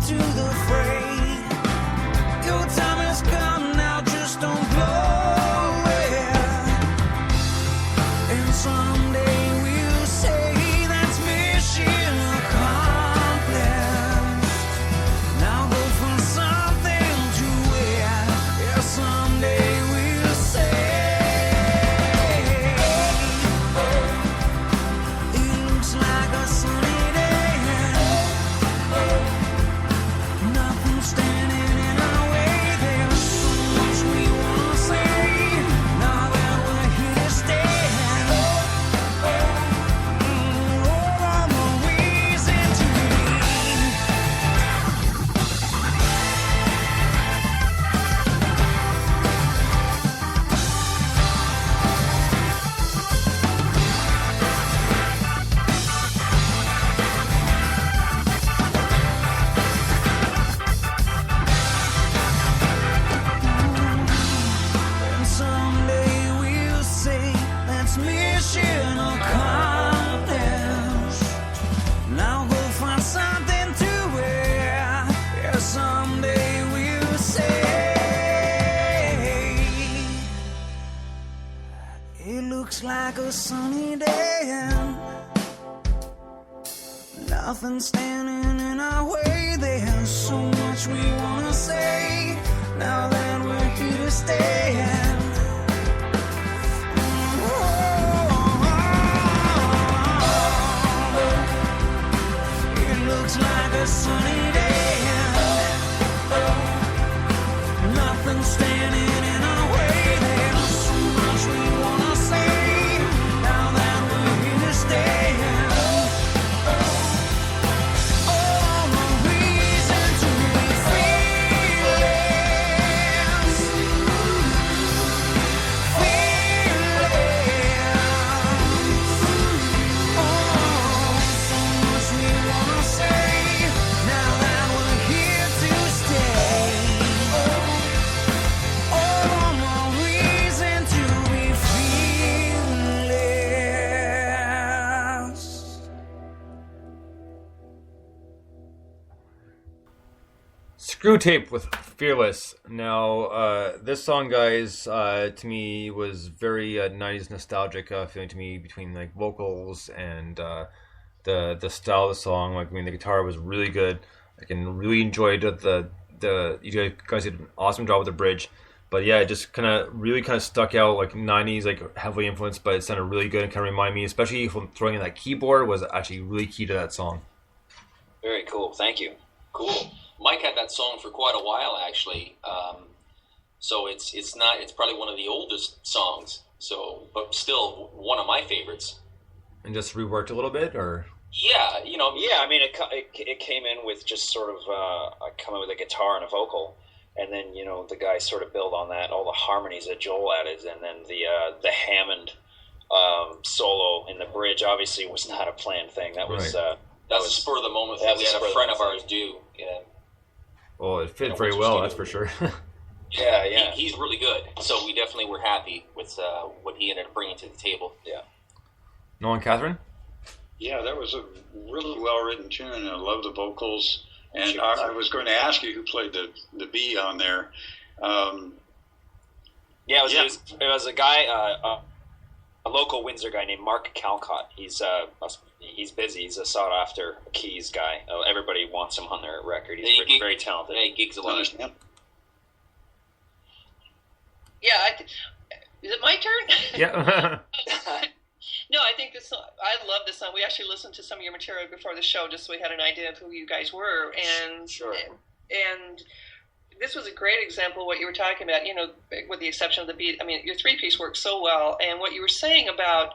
to the fray. Your time has come now, just don't blow away. And someday we'll say that's mission accomplished. Now go find something to wear. Yeah, someday we'll say it looks like a sunny day. Nothing standing in our way. There's so much we wanna say. Now that we're here to stay. All the reason to leave. And someday we'll say that's mission accomplished. Now go find something to wear. Yeah, someday we'll say it looks like a sunny day. Nothing standing in our way. There's so much we wanna say. Now that we're here to stay. It looks like a sunny day. Nothing standing in our way. There's so much we wanna say. Now that we're here to stay. All the reason to be fearless. So much we wanna say. Now that we're here to stay. All the reason to be fearless. Screw Tape with Fearless. Now, this song, guys, to me was very 90s nostalgic feeling to me, between like vocals and the style of the song. Like, I mean, the guitar was really good. I can really enjoyed the you guys did an awesome job with the bridge. But yeah, it just really stuck out, like 90s, like heavily influenced, but it sounded really good and kind of reminded me, especially from throwing in that keyboard, was actually really key to that song. Very cool. Thank you. Cool. Mike had that song for quite a while, actually. So it's probably one of the oldest songs. So, but still one of my favorites. And just reworked a little bit, or? Yeah, Yeah, I mean, it came in with just sort of coming with a guitar and a vocal, and then the guys sort of build on that, all the harmonies that Joel added, and then the Hammond solo in the bridge obviously was not a planned thing. That was Right. that's a spur of the moment thing. We had a friend of ours do. Yeah. Well, it fit very well, that's for sure. Yeah. He's really good. So we definitely were happy with what he ended up bringing to the table. Yeah. Nolan, Catherine? Yeah, that was a really well-written tune, and I love the vocals. And I was going to ask you who played the B on there. It was a guy, a local Windsor guy named Mark Calcott. He's busy. He's a sought-after keys guy. Everybody wants him on their record. He's very talented. Yeah, he gigs a lot. Understand? Yeah, is it my turn? Yeah. No, I think this song, I love this song. We actually listened to some of your material before the show just so we had an idea of who you guys were. And Sure. And this was a great example of what you were talking about, with the exception of the beat. I mean, your three-piece works so well. And what you were saying about,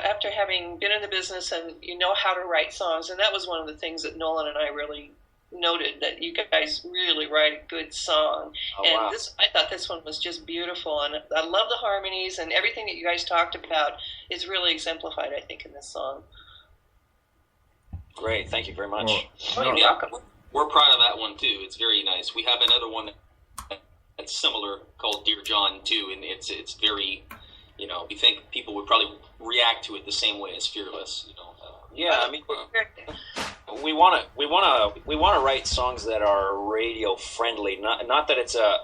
after having been in the business and you know how to write songs, and that was one of the things that Nolan and I really noted, that you guys really write a good song. Oh, And wow. I thought this one was just beautiful, and I love the harmonies, and everything that you guys talked about is really exemplified, I think, in this song. Great. Thank you very much. Well, You're welcome. We're proud of that one too. It's very nice. We have another one that's similar called Dear John too, and it's very, we think people would probably react to it the same way as Fearless. Yeah, I mean, we want to write songs that are radio friendly. Not that it's a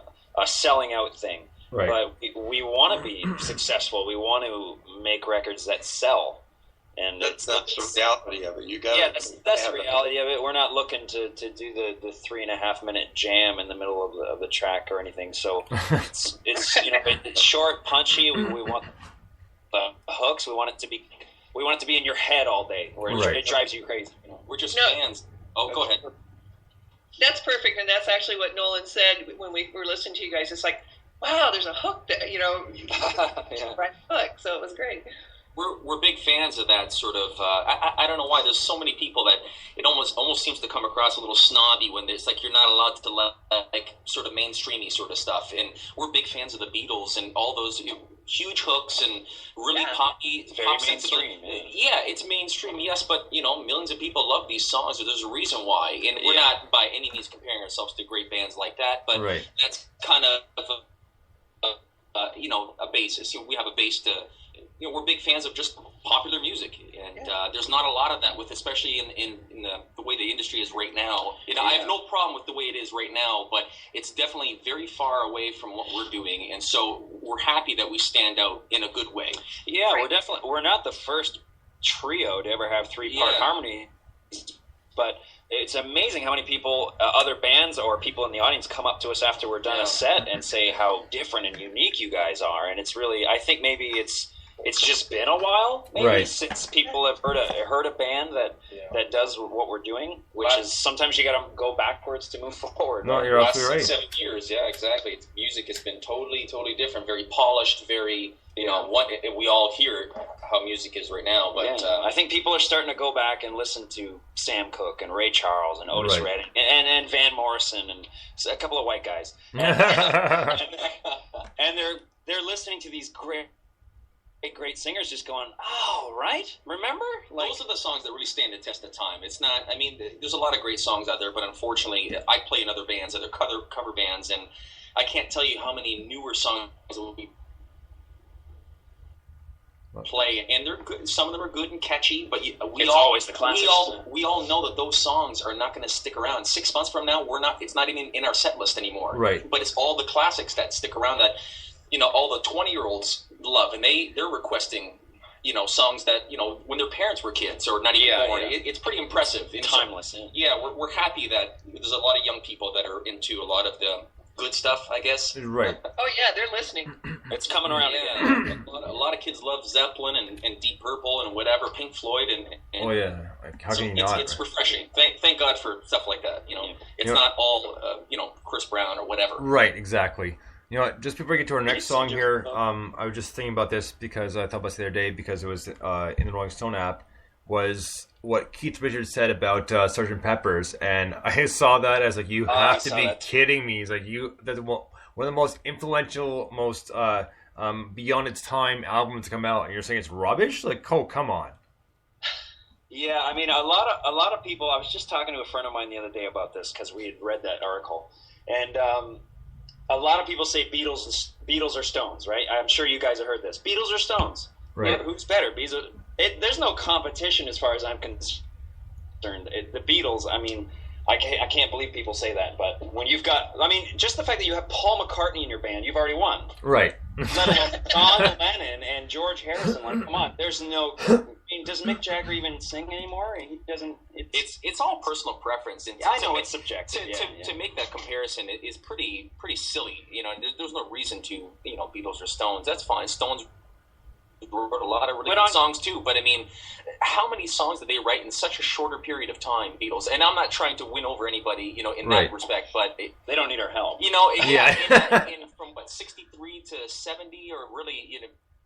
selling out thing, Right. but we want to be successful. We want to make records that sell, and That's the reality of it. You got that's the reality of it. We're not looking to do the 3.5 minute jam in the middle of the track or anything. So it's it's short, punchy. We want the hooks. We want it to be in your head all day, where it drives you crazy. We're just fans. Oh, go ahead. That's perfect, and that's actually what Nolan said when we were listening to you guys. It's like, wow, there's a hook there, right hook. So it was great. We're big fans of that sort of. I don't know why there's so many people that it almost seems to come across a little snobby when it's like you're not allowed to like sort of mainstreamy sort of stuff. And we're big fans of the Beatles and all those huge hooks and really poppy, very mainstream. Yeah, it's mainstream, yes, but millions of people love these songs. So there's a reason why, and we're not by any means comparing ourselves to great bands like that. But that's kind of a basis. We have a base to. We're big fans of just popular music, and there's not a lot of that especially in the way the industry is right now. I have no problem with the way it is right now, but it's definitely very far away from what we're doing, and so we're happy that we stand out in a good way. Yeah, we're not the first trio to ever have 3-part harmony, but it's amazing how many people, other bands or people in the audience, come up to us after we're done a set and say how different and unique you guys are, and it's really, I think maybe it's just been a while, maybe, since people have heard a band that does what we're doing, which is sometimes you got to go backwards to move forward. No, you're absolutely right. 7 years, yeah, exactly. Music has been totally different, very polished, very what we all hear how music is right now. But I think people are starting to go back and listen to Sam Cooke and Ray Charles and Otis Redding and Van Morrison and a couple of white guys, and they're listening to these great singers just going, oh, right? Remember? Those are the songs that really stand the test of time. It's not, I mean, there's a lot of great songs out there, but unfortunately, I play in other bands, other cover bands, and I can't tell you how many newer songs we play, and they're good. Some of them are good and catchy, but always the classics. We all know that those songs are not going to stick around. 6 months from now, it's not even in our set list anymore. Right. But it's all the classics that stick around that, all the 20-year-olds love, and they're requesting, songs that, when their parents were kids or not even born. It's pretty impressive. Timeless. We're happy that there's a lot of young people that are into a lot of the good stuff, I guess. Right. Oh, yeah, they're listening. It's coming around again. A lot of kids love Zeppelin and Deep Purple and whatever, Pink Floyd. And oh, yeah. Like, how can you not? It's refreshing. Thank God for stuff like that. It's not all, Chris Brown or whatever. Right, exactly. Just before we get to our next song here, I was just thinking about this because I thought about this the other day because it was in the Rolling Stone app, was what Keith Richards said about Sgt. Pepper's, and I saw that as like, you have to be kidding me. He's like, that's one of the most influential, most beyond its time albums to come out, and you're saying it's rubbish? Like, oh, come on. Yeah, I mean, a lot of people. I was just talking to a friend of mine the other day about this because we had read that article, and a lot of people say Beatles or Stones, right? I'm sure you guys have heard this. Beatles or Stones? Right. Who's better? There's no competition as far as I'm concerned. The Beatles, I mean, I can't believe people say that, but when you've got, I mean, just the fact that you have Paul McCartney in your band, you've already won. Right. Let alone John Lennon and George Harrison. Like, come on, there's no. I mean, does Mick Jagger even sing anymore? He doesn't. It's all personal preference. And I know it's subjective. To make that comparison is pretty silly. There's no reason to Beatles or Stones. That's fine. Stones wrote a lot of really good songs too. But I mean, how many songs did they write in such a shorter period of time? Beatles. And I'm not trying to win over anybody, in that respect. But they don't need our help. From 63 to 70, or really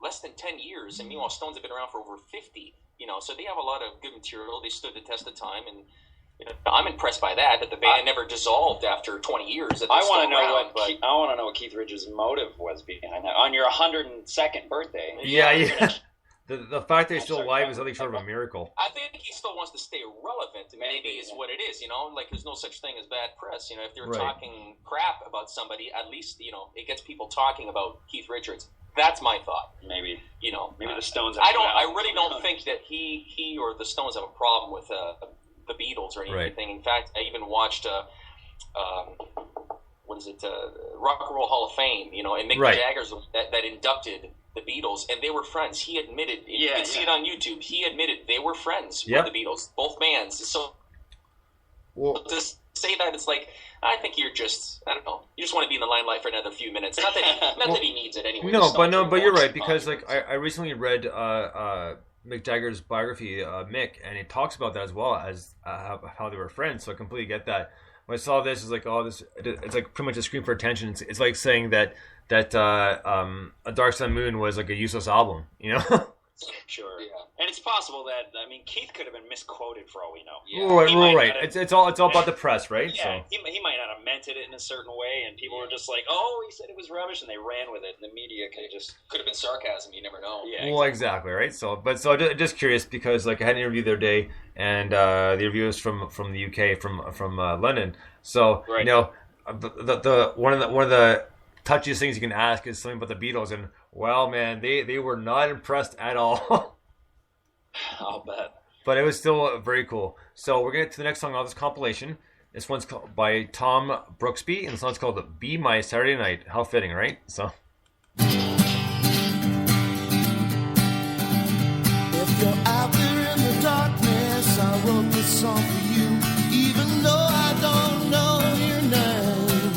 less than 10 years, and meanwhile Stones have been around for over 50. So they have a lot of good material. They stood the test of time, and I'm impressed by that the band never dissolved after 20 years. I want to know what Keith Richards' motive was behind that on your 102nd birthday. Yeah. The fact that he's still alive is, I think, sort of a miracle. I think he still wants to stay relevant. Maybe is what it is. Like there's no such thing as bad press. If they're talking crap about somebody, at least it gets people talking about Keith Richards. That's my thought. Maybe maybe the Stones. I really don't think that he or the Stones have a problem with the Beatles or anything. Right. In fact, I even watched Rock and Roll Hall of Fame, and Mick Right. Jagger's that inducted the Beatles, and they were friends. He admitted, you can see it on YouTube, he admitted they were friends Yep. with the Beatles, both bands. So Well, to say that, it's like, I think you're just, I don't know, you just want to be in the limelight for another few minutes. Not that he needs it anyway. no, Just but not you're once right, because on- I recently read Mick Jagger's biography, Mick, and it talks about that as well as how they were friends. So I completely get that. When I saw this, it's like, it's like pretty much a scream for attention. It's like saying that A Dark Side of the Moon was like a useless album, Sure. Yeah. And it's possible that, Keith could have been misquoted for all we know. Yeah. Right, He might right. not have- It's all about the press, right? Yeah, So. he might not have meant it in a certain way, and people were just like, "Oh, he said it was rubbish," and they ran with it. And the media could just, Could have been sarcasm, you never know. yeah, Well, exactly, right? So just curious because like I had an interview the other day, and the interview was from the UK, from London. So Right. the one of the touchiest things you can ask is something about the Beatles, and well, man, they were not impressed at all. I'll bet. But it was still very cool. So we're gonna get to the next song on this compilation. This one's called by Tom Brooksby, and the song's called "Be My Saturday Night." How fitting, right? So. If you're out there in the darkness, I wrote this song for you, even though I don't know your name.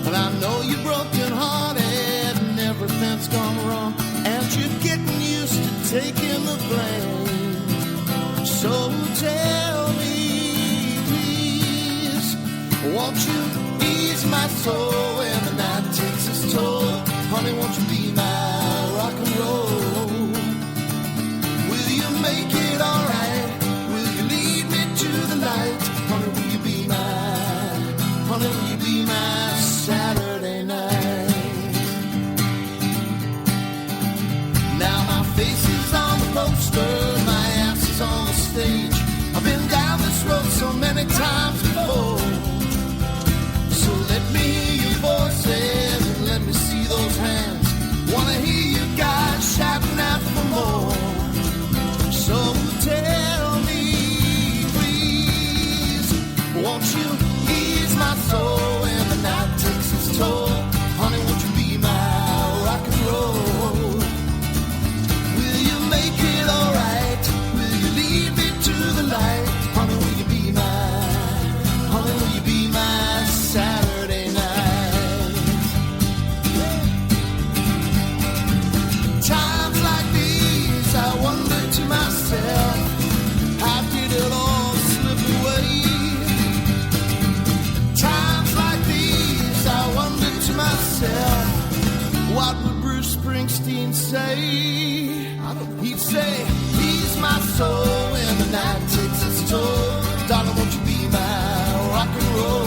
And I know you're broken hearted and everything's gone wrong, and you're getting used to taking the blame. So tell me, please, won't you ease my soul when the night takes its toll? Honey, won't you be my rock and roll? Will you make it alright? Will you lead me to the light? Honey, will you be my Saturday night? Now my face is on the poster, my ass is on the stage. I've been down this road so many times before. So let me hear your voices and let me see those hands. Wanna hear you guys shouting out for more. So tell me, please, won't you ease my soul when the night takes its toll? Honey, won't you be my rock and roll? Will you make it alright? Will you lead me to the light? Honey, will you be my Saturday night? Times like these, I wonder to myself, how did it all slip away? Times like these, I wonder to myself, what would Bruce Springsteen say? He'd say, ease my soul when the night takes its toll. Darling, won't you be my rock and roll?